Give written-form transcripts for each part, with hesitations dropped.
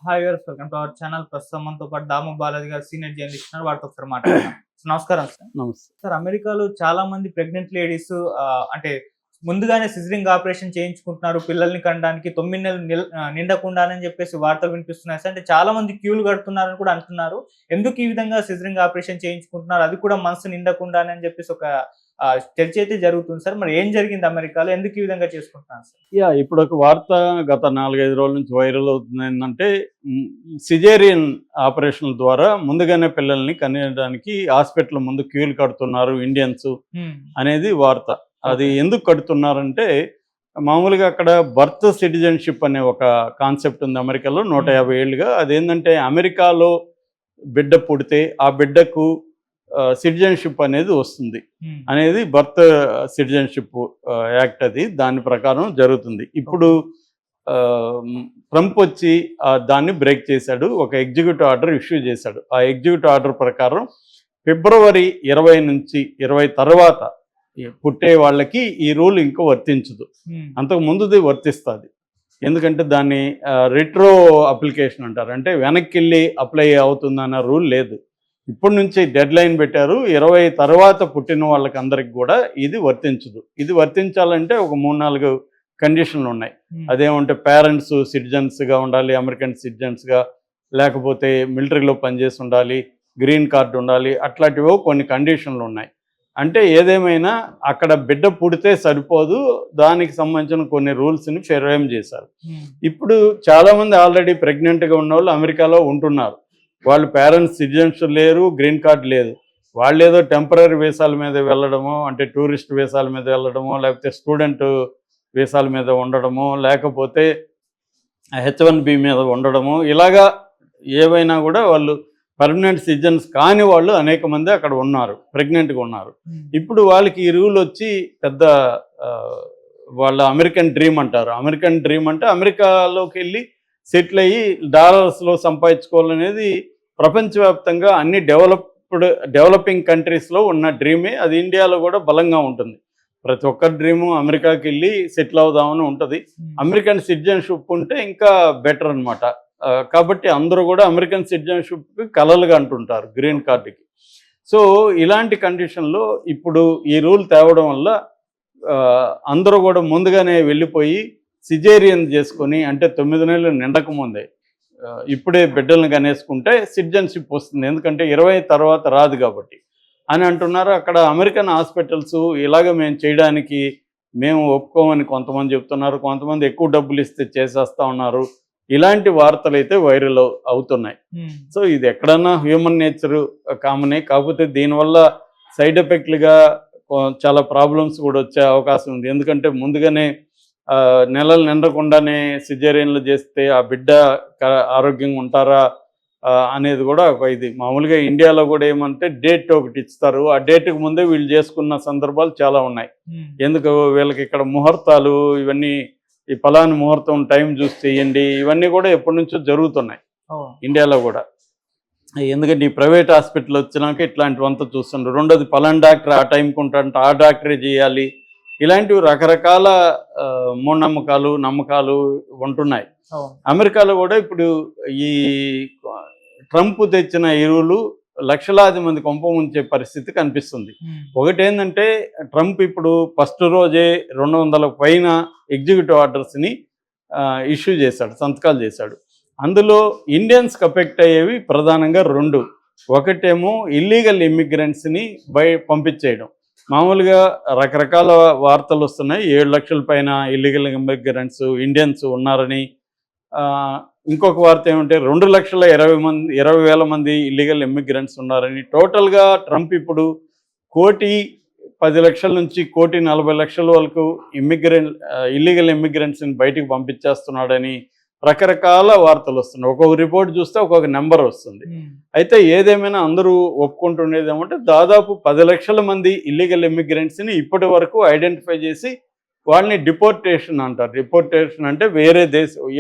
Hi viewers, welcome to our channel. ప్రస్తుతం మనతో పాటు దాము బాలాజీ గారు సీనియర్ జర్నలిస్ట్ ఉన్నారు. వారితో ఒకసారి మాట్లాడదాం. నమస్కారం సార్. నమస్తే. సార్, అమెరికాలో చాలా మంది ప్రెగ్నెంట్ లేడీస్ అంటే ముందుగానే సిజరింగ్ ఆపరేషన్ చేయించుకుంటున్నారు పిల్లల్ని కనడానికి. 9 నెలలు నిండకుండానని చెప్పేసి వార్తలు వినిపిస్తున్నాయి సార్. అంటే చాలా మంది క్యూలు కడుతున్నారని కూడా అంటున్నారు. ఎందుకు ఈ విధంగా సిజరింగ్ ఆపరేషన్ చేయించుకుంటున్నారు, అది కూడా మనసు నిండకుండానే అని చెప్పేసి ఒక చర్చ అయితే జరుగుతుంది సార్. మరి ఏం జరిగింది అమెరికాలో, ఎందుకు ఈ విధంగా చేసుకుంటున్నారు సార్? ఇప్పుడు ఒక వార్త గత 4-5 రోజుల నుంచి వైరల్ అవుతుంది ఏంటంటే, సిజేరియన్ ఆపరేషన్ల ద్వారా ముందుగానే పిల్లల్ని కనేయడానికి హాస్పిటల్ ముందు క్యూలు కడుతున్నారు ఇండియన్స్ అనేది వార్త. అది ఎందుకు కడుతున్నారంటే, మామూలుగా అక్కడ బర్త్ సిటిజన్షిప్ అనే ఒక కాన్సెప్ట్ ఉంది అమెరికాలో 150 ఏళ్ళుగా. అదేంటంటే అమెరికాలో బిడ్డ పుడితే ఆ బిడ్డకు సిటిజన్షిప్ అనేది వస్తుంది అనేది బర్త్ సిటిజన్షిప్ యాక్ట్. అది దాని ప్రకారం జరుగుతుంది. ఇప్పుడు ట్రంప్ వచ్చి దాన్ని బ్రేక్ చేశాడు, ఒక ఎగ్జిక్యూటివ్ ఆర్డర్ ఇష్యూ చేశాడు. ఆ ఎగ్జిక్యూటివ్ ఆర్డర్ ప్రకారం ఫిబ్రవరి 20 నుంచి 20 తర్వాత పుట్టే వాళ్ళకి ఈ రూల్ ఇంకా వర్తించదు. అంతకు ముందుది వర్తిస్తుంది. ఎందుకంటే దాన్ని రిట్రో అప్లికేషన్ అంటారు. అంటే వెనక్కి వెళ్ళి అప్లై అవుతుందన్న రూల్ లేదు. ఇప్పటి నుంచి డెడ్ లైన్ పెట్టారు. 20 తర్వాత పుట్టిన వాళ్ళకి అందరికి కూడా ఇది వర్తించదు. ఇది వర్తించాలంటే ఒక 3-4 కండిషన్లు ఉన్నాయి. అదేమంటే పేరెంట్స్ సిటిజన్స్గా ఉండాలి, అమెరికన్ సిటిజన్స్గా, లేకపోతే మిలిటరీలో పనిచేసి ఉండాలి, గ్రీన్ కార్డు ఉండాలి, అట్లాంటివో కొన్ని కండిషన్లు ఉన్నాయి. అంటే ఏదేమైనా అక్కడ బిడ్డ పుడితే సరిపోదు, దానికి సంబంధించిన కొన్ని రూల్స్ని ఫ్రేమ్ చేశారు. ఇప్పుడు చాలామంది ఆల్రెడీ ప్రెగ్నెంట్గా ఉన్న వాళ్ళు అమెరికాలో ఉంటున్నారు. వాళ్ళు పేరెంట్స్ సిటిజన్స్ లేరు, గ్రీన్ కార్డ్ లేదు. వాళ్ళు ఏదో టెంపరీ వీసాల మీద వెళ్ళడమో, అంటే టూరిస్ట్ వీసాల మీద వెళ్ళడమో, లేకపోతే స్టూడెంట్ వీసాల మీద ఉండడమో, లేకపోతే H1B మీద ఉండడమో, ఇలాగా ఏవైనా కూడా వాళ్ళు పర్మనెంట్ సిటిజన్స్ కాని వాళ్ళు అనేక మంది అక్కడ ఉన్నారు, ప్రెగ్నెంట్గా ఉన్నారు. ఇప్పుడు వాళ్ళకి ఈ రూల్ వచ్చి పెద్ద వాళ్ళ అమెరికన్ డ్రీమ్ అంటారు. అమెరికన్ డ్రీమ్ అంటే అమెరికాలోకి వెళ్ళి సెటిల్ అయ్యి డాలర్స్లో సంపాదించుకోవాలనేది ప్రపంచవ్యాప్తంగా అన్ని డెవలపింగ్ కంట్రీస్లో ఉన్న డ్రీమే. అది ఇండియాలో కూడా బలంగా ఉంటుంది. ప్రతి ఒక్కరి డ్రీము అమెరికాకి వెళ్ళి సెటిల్ అవుదామని ఉంటుంది. అమెరికన్ సిటిజన్షిప్ ఉంటే ఇంకా బెటర్ అనమాట. కాబట్టి అందరూ కూడా అమెరికన్ సిటిజన్షిప్కి కలలుగా అంటుంటారు, గ్రీన్ కార్డుకి. సో ఇలాంటి కండిషన్లో ఇప్పుడు ఈ రూల్ తేవడం వల్ల అందరూ కూడా ముందుగానే వెళ్ళిపోయి సిజేరియన్ చేసుకొని, అంటే 9 నెలలు నిండకముందే ఇప్పుడే బిడ్డలను కనేసుకుంటే సిటిజన్షిప్ వస్తుంది. ఎందుకంటే 20 తర్వాత రాదు కాబట్టి అని అంటున్నారు. అక్కడ అమెరికన్ హాస్పిటల్స్ ఇలాగ మేము చేయడానికి మేము ఒప్పుకోమని కొంతమంది చెప్తున్నారు, కొంతమంది ఎక్కువ డబ్బులు ఇస్తే చేసేస్తా ఉన్నారు. ఇలాంటి వార్తలు అయితే వైరల్ అవుతున్నాయి. సో ఇది ఎక్కడన్నా హ్యూమన్ నేచర్ కామనే. కాకపోతే దీనివల్ల సైడ్ ఎఫెక్ట్లుగా చాలా ప్రాబ్లమ్స్ కూడా వచ్చే అవకాశం ఉంది. ఎందుకంటే ముందుగానే నెలలు నిండకుండానే సిజేరియన్లు చేస్తే ఆ బిడ్డ ఆరోగ్యంగా ఉంటారా అనేది కూడా ఒక ఇది. మామూలుగా ఇండియాలో కూడా ఏమంటే డేట్ ఒకటి ఇస్తారు, ఆ డేట్కి ముందే వీళ్ళు చేసుకున్న సందర్భాలు చాలా ఉన్నాయి. ఎందుకు వీళ్ళకి ఇక్కడ ముహూర్తాలు ఇవన్నీ, ఈ ఫలాని ముహూర్తం టైం చూసి చేయండి, ఇవన్నీ కూడా ఎప్పటి నుంచో జరుగుతున్నాయి ఇండియాలో కూడా. ఎందుకంటే ఈ ప్రైవేట్ హాస్పిటల్ వచ్చినాక ఇట్లాంటివంతా చూస్తుండ్రు. రెండోది ఫలాని డాక్టర్ ఆ టైంకి ఉంటారంట, ఆ డాక్టరే చేయాలి. ఇలాంటివి రకరకాల మూఢనమ్మకాలు, నమ్మకాలు ఉంటున్నాయి. అమెరికాలో కూడా ఇప్పుడు ఈ ట్రంప్ తెచ్చిన ఎరువులు లక్షలాది మంది కొంప ముంచే పరిస్థితి కనిపిస్తుంది. ఒకటేంటంటే ట్రంప్ ఇప్పుడు ఫస్ట్ రోజే 200 పైన ఎగ్జిక్యూటివ్ ఆర్డర్స్ని ఇష్యూ చేశాడు, సంతకాలు చేశాడు. అందులో ఇండియన్స్కి ఎఫెక్ట్ అయ్యేవి ప్రధానంగా 2. ఒకటేమో ఇల్లీగల్ ఇమ్మిగ్రెంట్స్ని పంపించేయడం. మామూలుగా రకరకాల వార్తలు వస్తున్నాయి. 7 లక్షల పైన ఇల్లీగల్ ఇమ్మిగ్రెంట్స్ ఇండియన్స్ ఉన్నారని. ఇంకొక వార్త ఏమంటే 2,20,000 మంది ఇల్లీగల్ ఇమ్మిగ్రెంట్స్ ఉన్నారని. టోటల్గా ట్రంప్ ఇప్పుడు 1,10,00,000 నుంచి 1,40,00,000 వరకు ఇల్లీగల్ ఇమ్మిగ్రెంట్స్ని బయటికి పంపించేస్తున్నాడని రకరకాల వార్తలు వస్తున్నాయి. ఒక్కొక్క రిపోర్ట్ చూస్తే ఒక్కొక్క నెంబర్ వస్తుంది. అయితే ఏదేమైనా అందరూ ఒప్పుకుంటుండేది ఏమంటే దాదాపు 10 లక్షల మంది ఇల్లీగల్ ఇమ్మిగ్రెంట్స్ని ఇప్పటి వరకు ఐడెంటిఫై చేసి వాళ్ళని డిపోర్టేషన్ అంటారు. డిపోర్టేషన్ అంటే వేరే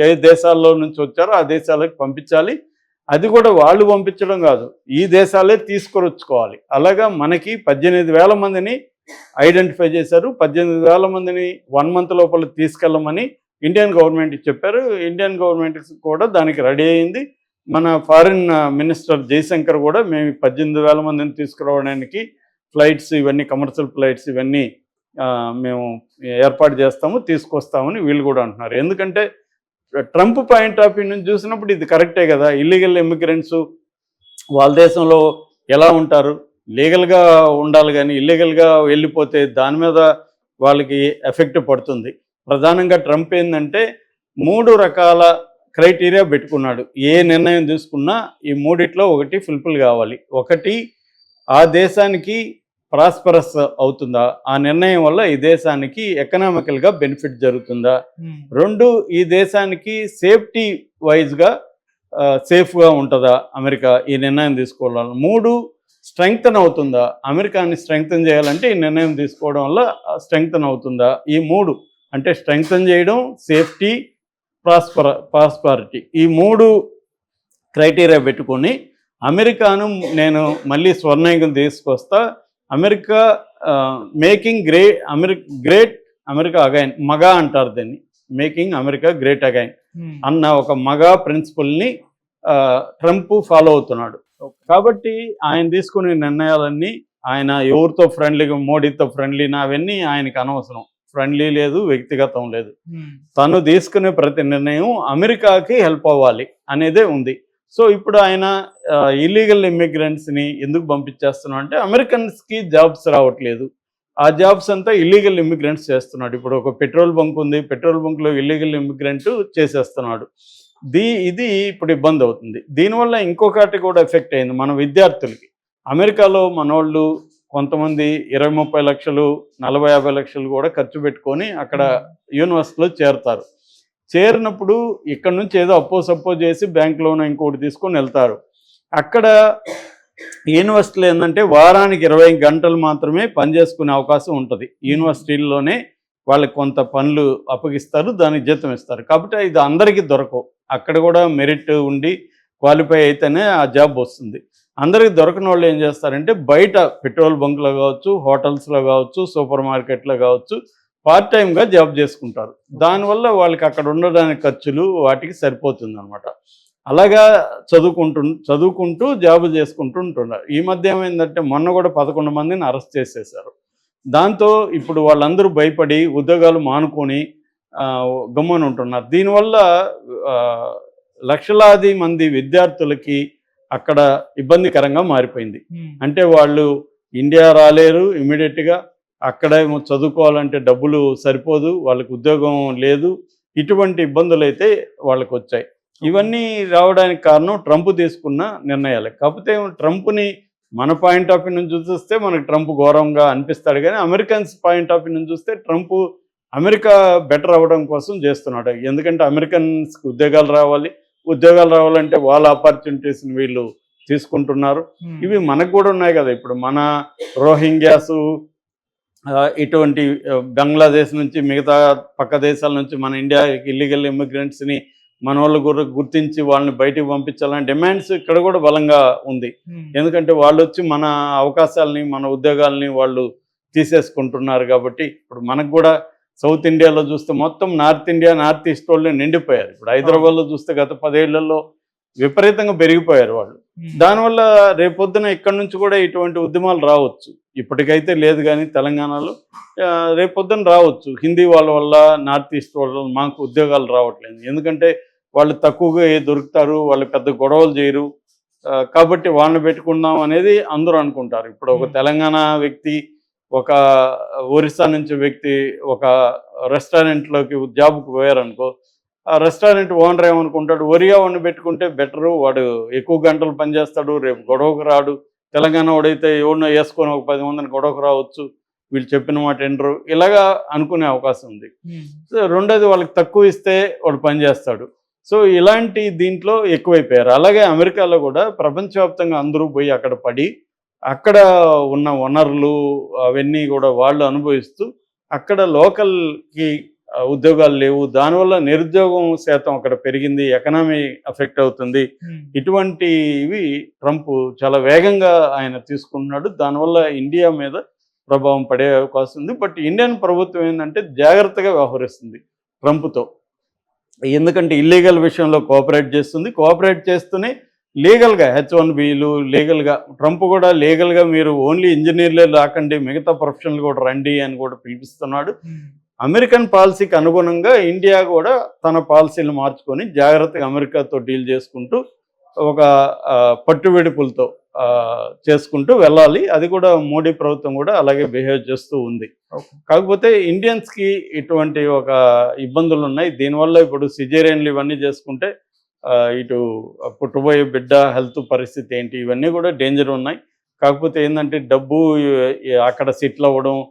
ఏ దేశాల్లో నుంచి వచ్చారో ఆ దేశాలకు పంపించాలి. అది కూడా వాళ్ళు పంపించడం కాదు, ఈ దేశాలే తీసుకొచ్చుకోవాలి. అలాగా మనకి 18,000 మందిని ఐడెంటిఫై చేశారు. 18,000 మందిని 1 మంత్ లోపల తీసుకెళ్ళమని ఇండియన్ గవర్నమెంట్కి చెప్పారు. ఇండియన్ గవర్నమెంట్ కూడా దానికి రెడీ అయింది. మన ఫారిన్ మినిస్టర్ జయశంకర్ కూడా మేము 18,000 మందిని తీసుకురావడానికి ఫ్లైట్స్ ఇవన్నీ కమర్షియల్ ఫ్లైట్స్ ఇవన్నీ మేము ఏర్పాటు చేస్తాము, తీసుకొస్తామని వీళ్ళు కూడా అంటున్నారు. ఎందుకంటే ట్రంప్ పాయింట్ ఆఫ్ వ్యూ నుంచి చూసినప్పుడు ఇది కరెక్టే కదా. ఇల్లీగల్ ఇమిగ్రెంట్స్ వాళ్ళ దేశంలో ఎలా ఉంటారు, లీగల్గా ఉండాలి, కానీ ఇల్లీగల్గా వెళ్ళిపోతే దాని మీద వాళ్ళకి ఎఫెక్ట్ పడుతుంది. ప్రధానంగా ట్రంప్ ఏంటంటే 3 రకాల క్రైటీరియా పెట్టుకున్నాడు. ఏ నిర్ణయం తీసుకున్నా ఈ మూడిట్లో ఒకటి ఫుల్ఫిల్ కావాలి. ఒకటి, ఆ దేశానికి ప్రాస్పరస్ అవుతుందా, ఆ నిర్ణయం వల్ల ఈ దేశానికి ఎకనామికల్గా బెనిఫిట్ జరుగుతుందా. 2, ఈ దేశానికి సేఫ్టీ వైజ్గా సేఫ్గా ఉంటుందా అమెరికా ఈ నిర్ణయం తీసుకోవడం. 3, స్ట్రెంగ్తన్ అవుతుందా, అమెరికాని స్ట్రెంగ్తన్ చేయాలంటే ఈ నిర్ణయం తీసుకోవడం వల్ల స్ట్రెంగ్తన్ అవుతుందా. ఈ 3 అంటే స్ట్రెంగ్తన్ చేయడం, సేఫ్టీ, ప్రాస్పరిటీ, ఈ 3 క్రైటీరియా పెట్టుకొని అమెరికాను నేను మళ్ళీ స్వర్ణయుగం తీసుకొస్తా, America making great America again, MAGA అంటారు దీన్ని, మేకింగ్ అమెరికా గ్రేట్ అగైన్ అన్న ఒక మగా ప్రిన్సిపల్ని ట్రంప్ ఫాలో అవుతున్నాడు. కాబట్టి ఆయన తీసుకునే నిర్ణయాలన్నీ ఆయన ఎవరితో ఫ్రెండ్లీగా, మోడీతో ఫ్రెండ్లీనా అవన్నీ ఆయనకి అనవసరం. ఫ్రెండ్లీ లేదు, వ్యక్తిగతం లేదు. తను తీసుకునే ప్రతి నిర్ణయం అమెరికాకి హెల్ప్ అవ్వాలి అనేదే ఉంది. సో ఇప్పుడు ఆయన ఇల్లీగల్ ఇమ్మిగ్రెంట్స్ని ఎందుకు పంపించేస్తున్నాడు అంటే అమెరికన్స్కి జాబ్స్ రావట్లేదు, ఆ జాబ్స్ అంతా ఇల్లీగల్ ఇమ్మిగ్రెంట్స్ చేస్తున్నాడు. ఇప్పుడు ఒక పెట్రోల్ బంక్ ఉంది, పెట్రోల్ బంక్లో ఇల్లీగల్ ఇమ్మిగ్రెంట్ చేసేస్తున్నాడు. ఇది ఇప్పుడు ఇబ్బంది అవుతుంది. దీనివల్ల ఇంకొకటి కూడా ఎఫెక్ట్ అయింది మన విద్యార్థులకి. అమెరికాలో మనోళ్ళు కొంతమంది 20-30 లక్షలు, 40-50 లక్షలు కూడా ఖర్చు పెట్టుకొని అక్కడ యూనివర్సిటీలో చేరుతారు. చేరినప్పుడు ఇక్కడ నుంచి ఏదో అప్పో చేసి బ్యాంక్ లోన్ ఇంకోటి తీసుకొని వెళ్తారు. అక్కడ యూనివర్సిటీలో ఏంటంటే వారానికి 20 గంటలు మాత్రమే పనిచేసుకునే అవకాశం ఉంటుంది. యూనివర్సిటీల్లోనే వాళ్ళకి కొంత పనులు అప్పగిస్తారు, దానికి జీతం ఇస్తారు. కాబట్టి ఇది అందరికీ దొరకవు. అక్కడ కూడా మెరిట్ ఉండి క్వాలిఫై అయితేనే ఆ జాబ్ వస్తుంది. అందరికి దొరకని వాళ్ళు ఏం చేస్తారంటే బయట పెట్రోల్ బంక్లో కావచ్చు, హోటల్స్లో కావచ్చు, సూపర్ మార్కెట్లో కావచ్చు పార్ట్ టైంగా జాబ్ చేసుకుంటారు. దానివల్ల వాళ్ళకి అక్కడ ఉండడానికి ఖర్చులు వాటికి సరిపోతుంది అనమాట. అలాగా చదువుకుంటూ జాబ్ చేసుకుంటూ ఉంటున్నారు. ఈ మధ్య ఏమైందంటే మొన్న కూడా 11 మందిని అరెస్ట్ చేసేశారు. దాంతో ఇప్పుడు వాళ్ళందరూ భయపడి ఉద్యోగాలు మానుకొని గమ్మున ఉంటున్నారు. దీనివల్ల లక్షలాది మంది విద్యార్థులకి అక్కడ ఇబ్బందికరంగా మారిపోయింది. అంటే వాళ్ళు ఇండియా రాలేరు ఇమీడియట్గా, అక్కడేమో చదువుకోవాలంటే డబ్బులు సరిపోదు, వాళ్ళకి ఉద్యోగం లేదు, ఇటువంటి ఇబ్బందులు అయితే వాళ్ళకు వచ్చాయి. ఇవన్నీ రావడానికి కారణం ట్రంప్ తీసుకున్న నిర్ణయాలే. కాకపోతే ట్రంప్ని మన పాయింట్ ఆఫ్ వ్యూ నుంచి చూస్తే మనకు ట్రంప్ ఘోరంగా అనిపిస్తాడు, కానీ అమెరికన్స్ పాయింట్ ఆఫ్ వ్యూ నుంచి చూస్తే ట్రంప్ అమెరికా బెటర్ అవ్వడం కోసం చేస్తున్నాడు. ఎందుకంటే అమెరికన్స్కి ఉద్యోగాలు రావాలంటే వాళ్ళ ఆపర్చునిటీస్ని వీళ్ళు తీసుకుంటున్నారు. ఇవి మనకు కూడా ఉన్నాయి కదా. ఇప్పుడు మన రోహింగ్యాసు ఇటువంటి బంగ్లాదేశ్ నుంచి మిగతా పక్క దేశాల నుంచి మన ఇండియాకి ఇల్లీగల్ ఇమిగ్రెంట్స్ని మన వాళ్ళు గుర్తించి వాళ్ళని బయటికి పంపించాలని డిమాండ్స్ ఇక్కడ కూడా బలంగా ఉంది. ఎందుకంటే వాళ్ళు వచ్చి మన అవకాశాలని, మన ఉద్యోగాలని వాళ్ళు తీసేసుకుంటున్నారు. కాబట్టి ఇప్పుడు మనకు కూడా సౌత్ ఇండియాలో చూస్తే మొత్తం నార్త్ ఇండియా, నార్త్ ఈస్ట్ వాళ్ళు నిండిపోయారు. ఇప్పుడు హైదరాబాద్లో చూస్తే గత 10 ఏళ్లలో విపరీతంగా పెరిగిపోయారు వాళ్ళు. దానివల్ల రేపొద్దున ఇక్కడ నుంచి కూడా ఇటువంటి ఉద్యమాలు రావచ్చు. ఇప్పటికైతే లేదు, కానీ తెలంగాణలో రేపొద్దున రావచ్చు. హిందీ వాళ్ళ వల్ల, నార్త్ ఈస్ట్ వాళ్ళ వల్ల మాకు ఉద్యోగాలు రావట్లేదు. ఎందుకంటే వాళ్ళు తక్కువగా దొరుకుతారు, వాళ్ళు పెద్ద గొడవలు చేయరు, కాబట్టి వాళ్ళని పెట్టుకుందాం అనేది అందరూ అనుకుంటారు. ఇప్పుడు ఒక తెలంగాణ వ్యక్తి, ఒక ఒరిస్సా నుంచి వ్యక్తి ఒక రెస్టారెంట్లోకి జాబ్కి పోయారనుకో, ఆ రెస్టారెంట్ ఓనర్ ఏమనుకుంటాడు, ఒరియా వాడిని పెట్టుకుంటే బెటరు, వాడు ఎక్కువ గంటలు పనిచేస్తాడు, రేపు గొడవకు రాడు. తెలంగాణ వాడైతే ఎవరినో వేసుకొని ఒక 10 మందిని గొడవకు రావచ్చు, వీళ్ళు చెప్పిన మాట ఎండరు, ఇలాగా అనుకునే అవకాశం ఉంది. సో రెండోది, వాళ్ళకి తక్కువ ఇస్తే వాడు పనిచేస్తాడు. సో ఇలాంటి దీంట్లో ఎక్కువైపోయారు. అలాగే అమెరికాలో కూడా ప్రపంచవ్యాప్తంగా అందరూ పోయి అక్కడ పడి అక్కడ ఉన్న వనరులు అవన్నీ కూడా వాళ్ళు అనుభవిస్తూ అక్కడ లోకల్కి ఉద్యోగాలు లేవు. దానివల్ల నిరుద్యోగం శాతం అక్కడ పెరిగింది, ఎకనామీ ఎఫెక్ట్ అవుతుంది. ఇటువంటివి ట్రంప్ చాలా వేగంగా ఆయన తీసుకుంటున్నాడు. దానివల్ల ఇండియా మీద ప్రభావం పడే అవకాశం ఉంది. బట్ ఇండియన్ ప్రభుత్వం ఏంటంటే జాగ్రత్తగా వ్యవహరిస్తుంది ట్రంప్తో. ఎందుకంటే ఇల్లీగల్ విషయంలో కోఆపరేట్ చేస్తుంది. కోఆపరేట్ చేస్తూనే లీగల్గా H1Bలు లీగల్గా ట్రంప్ కూడా లీగల్గా మీరు ఓన్లీ ఇంజనీర్లే రాకండి, మిగతా ప్రొఫెషనల్ కూడా రండి అని కూడా పిలిపిస్తున్నాడు. అమెరికన్ పాలసీకి అనుగుణంగా ఇండియా కూడా తన పాలసీలు మార్చుకొని జాగ్రత్తగా అమెరికాతో డీల్ చేసుకుంటూ ఒక పట్టువిడుపులతో చేసుకుంటూ వెళ్ళాలి. అది కూడా మోడీ ప్రభుత్వం కూడా అలాగే బిహేవ్ చేస్తూ ఉంది. కాకపోతే ఇండియన్స్కి ఇటువంటి ఒక ఇబ్బందులు ఉన్నాయి. దీనివల్ల ఇప్పుడు సిజేరియన్లు ఇవన్నీ చేసుకుంటే ఇటు పుట్టబోయే బిడ్డ హెల్త్ పరిస్థితి ఏంటి, ఇవన్నీ కూడా డేంజర్ ఉన్నాయి. కాకపోతే ఏంటంటే డబ్బు అక్కడ సెటిల్ అవ్వడం,